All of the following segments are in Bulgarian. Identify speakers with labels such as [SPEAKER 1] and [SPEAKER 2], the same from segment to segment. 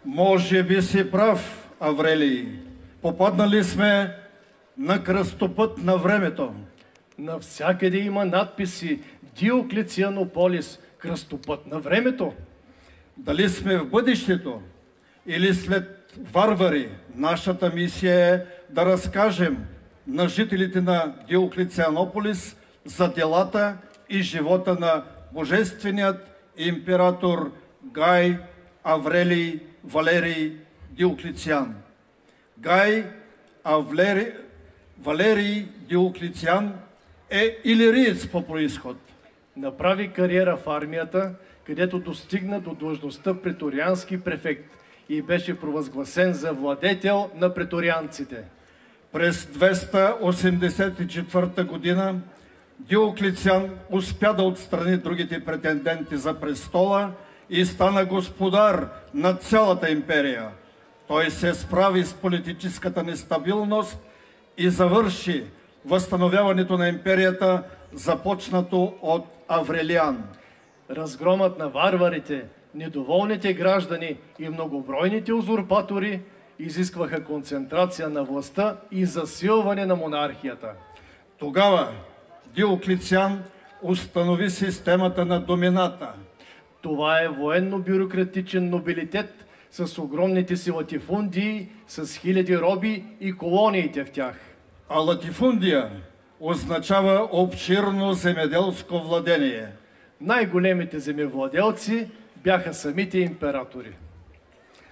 [SPEAKER 1] Може би си прав, Аврелий. Попаднали сме на кръстопът на времето.
[SPEAKER 2] Навсякъде има надписи Диоклетианополис, кръстопът на времето.
[SPEAKER 1] Дали сме в бъдещето или след варвари, нашата мисия е да разкажем на жителите на Диоклетианополис за делата и живота на божественият император Гай Аврелий Валерий Диоклетиан. Гай Валерий Диоклетиан е илириец по происход.
[SPEAKER 2] Направи кариера в армията, където достигна до длъжността преториански префект и беше провъзгласен за владетел на преторианците.
[SPEAKER 1] През 284 година Диоклетиан успя да отстрани другите претенденти за престола и стана господар на цялата империя. Той се справи с политическата нестабилност и завърши възстановяването на империята, започнато от Аврелиан.
[SPEAKER 2] Разгромът на варварите, недоволните граждани и многобройните узурпатори изискваха концентрация на властта и засилване на монархията.
[SPEAKER 1] Тогава Диоклетиан установи системата на домината.
[SPEAKER 2] Това е военно-бюрократичен нобилитет с огромните си латифундии, с хиляди роби и колониите в тях.
[SPEAKER 1] А латифундия означава обширно земеделско владение.
[SPEAKER 2] Най-големите земевладелци бяха самите императори.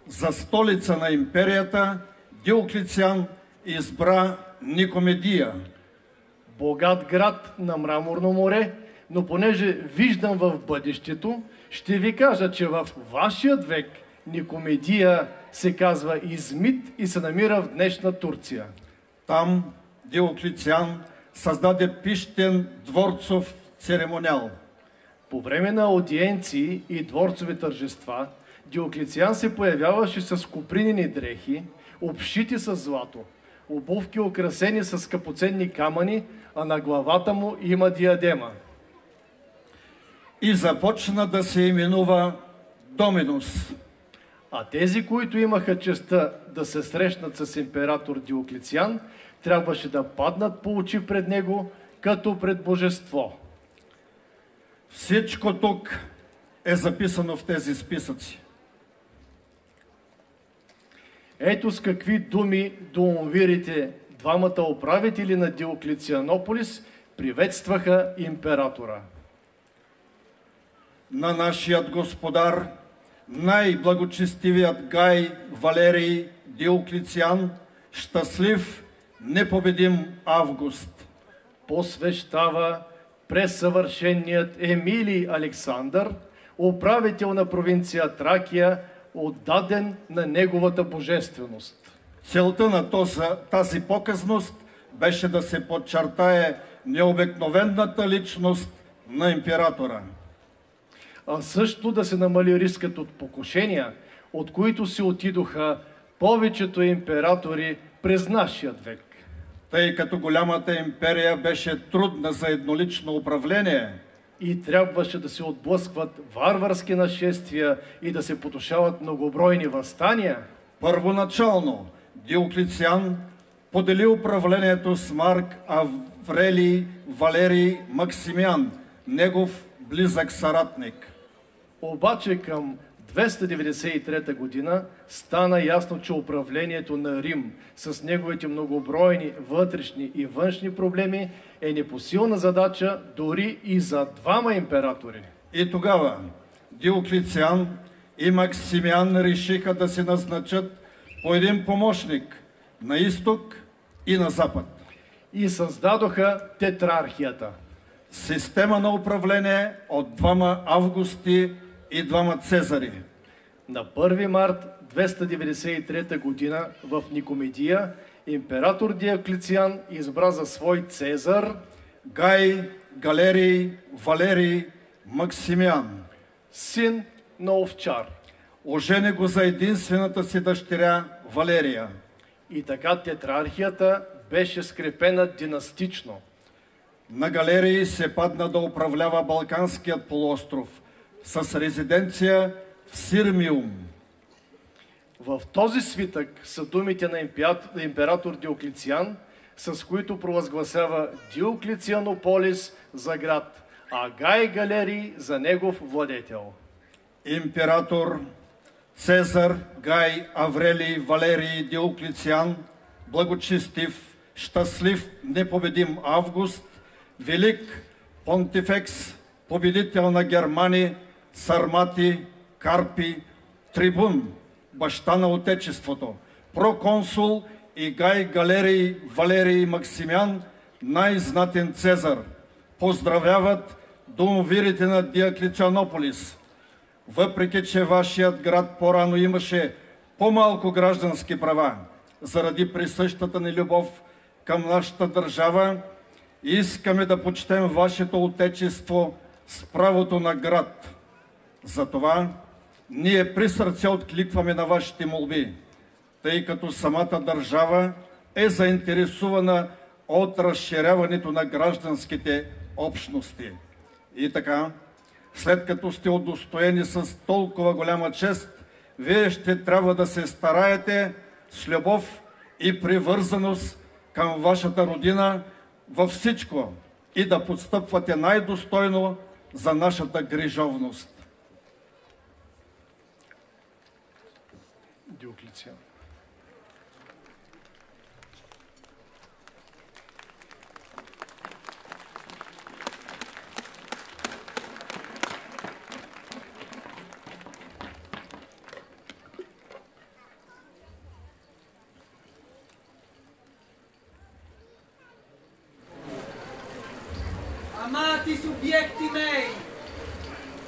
[SPEAKER 1] За столица на империята Диоклетиан избра Никомедия.
[SPEAKER 2] Богат град на Мраморно море, но понеже виждам в бъдещето, ще ви кажа, че в вашият век Никомедия се казва Измит и се намира в днешна Турция.
[SPEAKER 1] Там Диоклетиан създаде пищен дворцов церемониал.
[SPEAKER 2] По време на аудиенции и дворцови тържества Диоклетиан се появяваше с копринени дрехи, обшити с злато, обувки украсени с скъпоценни камъни, а на главата му има диадема.
[SPEAKER 1] И започна да се именува Доминус.
[SPEAKER 2] А тези, които имаха честта да се срещнат с император Диоклетиан, трябваше да паднат по очи пред него, като пред божество.
[SPEAKER 1] Всичко тук е записано в тези списъци.
[SPEAKER 2] Ето с какви думи дуумвирите, двамата управители на Диоклетианополис, приветстваха императора.
[SPEAKER 1] На нашият господар, най-благочестивият Гай Валерий Диоклетиан, щастлив, непобедим Август.
[SPEAKER 2] Посвещава пресъвършеният Емилий Александър, управител на провинция Тракия, отдаден на неговата божественост.
[SPEAKER 1] Целта на тази показност беше да се подчертае необикновената личност на императора.
[SPEAKER 2] А също да се намали рискът от покушения, от които се отидоха повечето императори през нашия век.
[SPEAKER 1] Тъй като голямата империя беше трудна за еднолично управление
[SPEAKER 2] и трябваше да се отблъскват варварски нашествия и да се потушават многобройни въстания,
[SPEAKER 1] първоначално Диоклетиан подели управлението с Марк Аврелий Валерий Максимиан, негов близък съратник.
[SPEAKER 2] Обаче към 293 година стана ясно, че управлението на Рим с неговите многобройни вътрешни и външни проблеми е непосилна задача дори и за двама императори.
[SPEAKER 1] И тогава Диоклетиан и Максимиан решиха да се назначат по един помощник на изток и на запад.
[SPEAKER 2] И създадоха тетрархията.
[SPEAKER 1] Система на управление от двама Августи и двама Цезари.
[SPEAKER 2] На 1 март 293 година в Никомедия император Диоклетиан избра за свой Цезар
[SPEAKER 1] Гай Галерий Валерий Максимиан,
[SPEAKER 2] син на овчар.
[SPEAKER 1] Ожени го за единствената си дъщеря Валерия.
[SPEAKER 2] И така тетрархията беше скрепена династично.
[SPEAKER 1] На Галерий се падна да управлява Балканският полуостров с резиденция в Сирмиум.
[SPEAKER 2] В този свитък са думите на император Диоклетиан, с които провъзгласява Диоклетианополис за град, а Гай Галерий за негов владетел.
[SPEAKER 1] Император Цезар Гай Аврелий Валерий Диоклетиан, благочестив, щастлив, непобедим Август, велик понтифекс, победител на Германи, Сармати, Карпи, трибун, баща на Отечеството, проконсул и Гай Галерий Валерий Максимян, най-знатен Цезар, поздравяват домовирите на Диоклетианополис. Въпреки че вашият град по-рано имаше по-малко граждански права, заради присъщата ни любов към нашата държава, искаме да почетем вашето Отечество с правото на град. Затова ние при сърце откликваме на вашите молби, тъй като самата държава е заинтересувана от разширяването на гражданските общности. И така, след като сте удостоени с толкова голяма чест, вие ще трябва да се стараете с любов и привързаност към вашата родина във всичко и да подстъпвате най-достойно за нашата грижовност.
[SPEAKER 2] Диоклетиан.
[SPEAKER 3] Amati subjekti mei,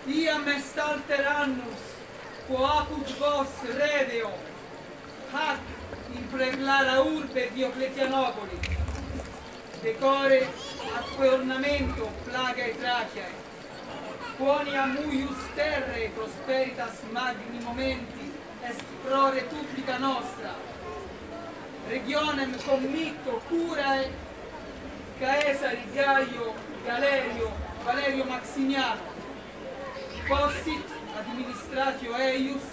[SPEAKER 3] iam est alterannus, quoacuc vos redeo, hac in preclara urbe Diocletianopoli, decore atque ornamento plagae Trachiae, quoniam uius terrae prosperitas magni momenti est pro Republica nostra, regionem committo curae Caesari Gaio Galerio Valerio Maximiano, possit administratio eius,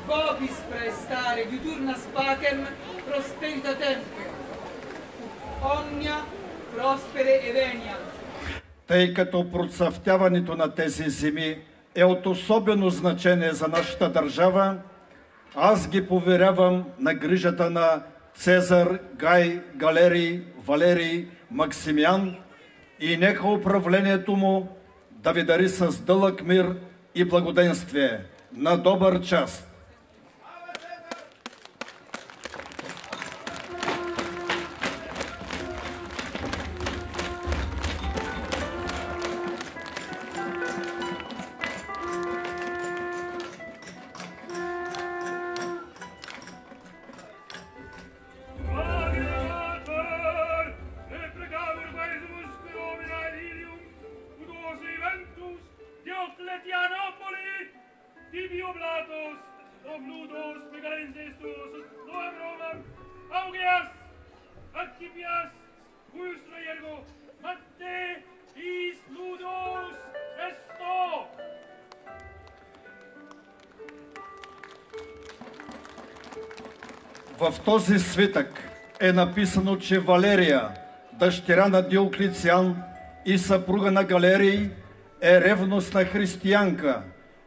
[SPEAKER 3] vobis praestare diuturnas pacem prosperita tempio, omnia prospere eveniant.
[SPEAKER 1] Тъй като процъфтяването на тези земи е от особено значение за нашата държава, аз ги поверявам на грижата на Цезар Гай Галерий Валерий Максимян и нека управлението му да ви дари с дълъг мир и благоденствие. На добър час! В този свитък е написано, че Валерия, дъщеря на Диоклетиан и съпруга на Галерий, е ревностна християнка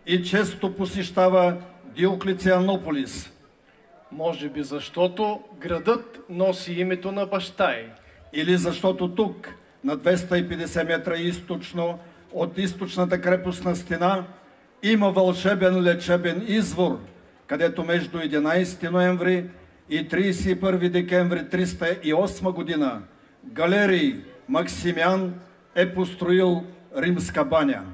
[SPEAKER 1] и често посещава Диоклетианополис.
[SPEAKER 2] Може би защото градът носи името на баща й.
[SPEAKER 1] Или защото тук, на 250 метра източно от източната крепостна стена, има вълшебен лечебен извор, където между 11 ноември и 31 декември 308 година Галерий Максимян е построил римска баня.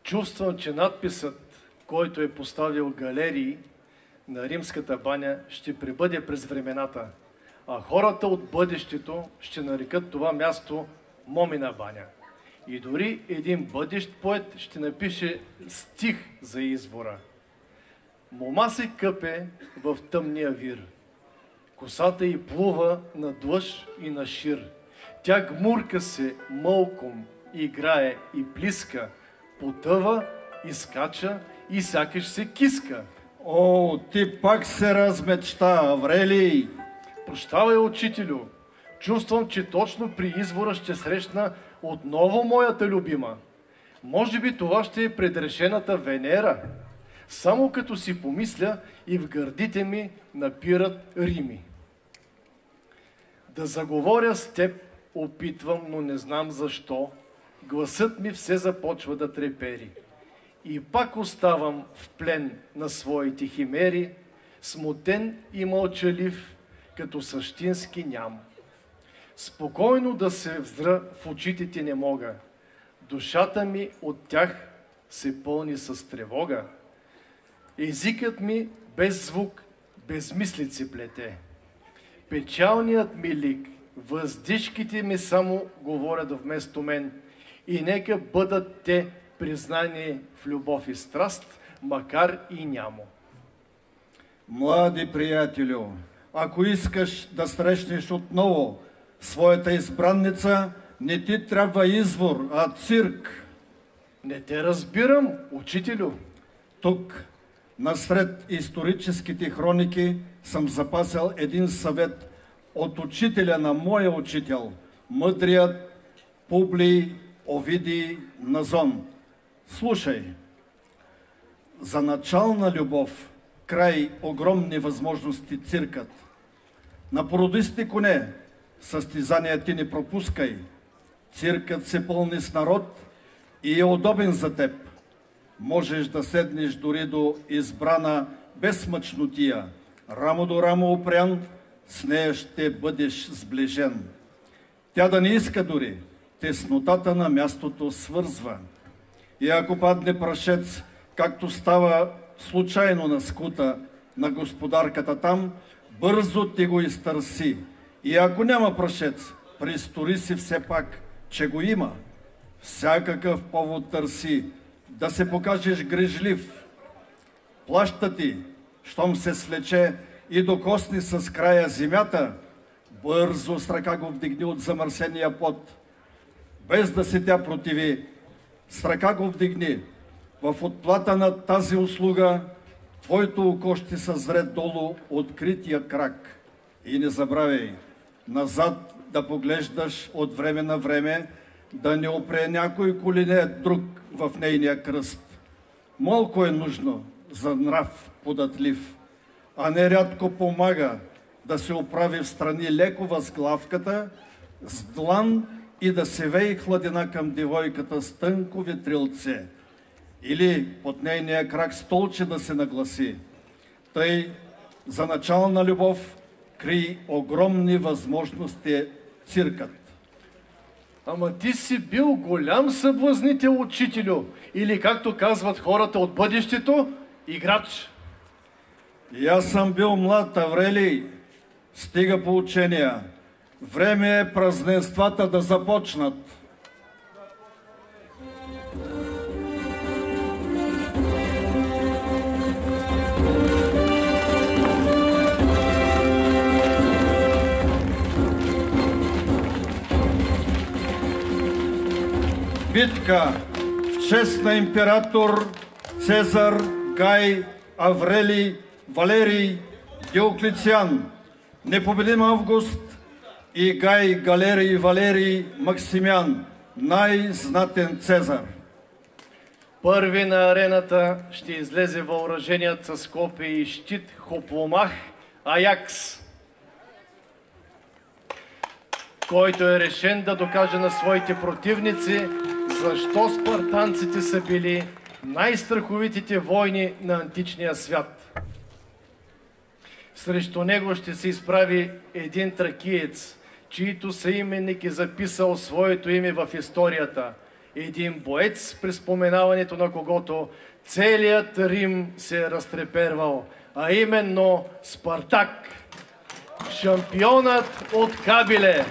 [SPEAKER 2] Чувствам, че надписът, който е поставил Галерий на римската баня, ще пребъде през времената, а хората от бъдещето ще нарекат това място Момина баня. И дори един бъдещ поет ще напише стих за извора. Мома се къпе в тъмния вир. Косата й плува на длъж и на шир. Тя гмурка се мълком, играе и плиска, потъва, изкача и сякаш се киска.
[SPEAKER 1] О, ти пак се размечта, Аврелий!
[SPEAKER 2] Прощавай, учителю. Чувствам, че точно при извора ще срещна отново моята любима. Може би това ще е предрешената Венера. Само като си помисля и в гърдите ми напират рими. Да заговоря с теб опитвам, но не знам защо. Гласът ми все започва да трепери. И пак оставам в плен на своите химери, смутен и мълчалив, като същински ням. Спокойно да се взра в очите ти не мога. Душата ми от тях се пълни с тревога. Езикът ми без звук, без мислици плете. Печалният ми лик, въздишките ми само говорят вместо мен. И нека бъдат те признани в любов и страст, макар и нямо.
[SPEAKER 1] Млади приятелю, ако искаш да срещнеш отново своята избранница, не ти трябва извор, а цирк.
[SPEAKER 2] Не те разбирам, учителю.
[SPEAKER 1] Тук, насред историческите хроники, съм запасил един съвет от учителя на моя учител, мъдрият Публий Овидий Назон. Слушай, за начална любов, край огромни възможности циркът. На породисти коне, състезания ти не пропускай. Циркът се пълни с народ и е удобен за теб. Можеш да седнеш дори до избрана без мъчнотия. Рамо до рамо опрян, с нея ще бъдеш сближен. Тя да не иска дори, теснотата на мястото свързва. И ако падне прашец, както става случайно на скута на господарката там, бързо ти го изтърси. И ако няма прашец, пристори си все пак, че го има. Всякакъв повод търси, да се покажеш грижлив. Плаща ти, щом се свлече и докосни с края земята, бързо с ръка го вдигни от замърсения пот. Без да се тя противи, с ръка го вдигни. В отплата на тази услуга твоето око ще съзре долу открития крак. И не забравяй, назад да поглеждаш от време на време, да не опре някой колене друг в нейния кръст. Малко е нужно за нрав податлив, а нерядко помага да се оправи в страни леко възглавката, с длан и да се вее хладина към девойката с тънко ветрилце, или под нейния крак столче да се нагласи. Тъй за начална любов крий огромни възможности циркът.
[SPEAKER 2] Ама ти си бил голям съблазнител, учителю, или както казват хората от бъдещето, играч.
[SPEAKER 1] И аз съм бил млад, Аврелий, стига поучения. Време е празненствата да започнат. Битка в чест на император Цезар, Гай, Аврелий, Валерий, Диоклетиан, непобедим Август и Гай, Галерий, Валерий, Максимян, най-знатен Цезар.
[SPEAKER 2] Първи на арената ще излезе въоръженият с копие и щит Хопломах Аякс, който е решен да докаже на своите противници защо спартанците са били най-страховитите войни на античния свят. Срещу него ще се изправи един тракиец, чието съименник е записал своето име в историята. Един боец, при споменаването на когото целият Рим се е разтрепервал, а именно Спартак, шампионът от Кабиле.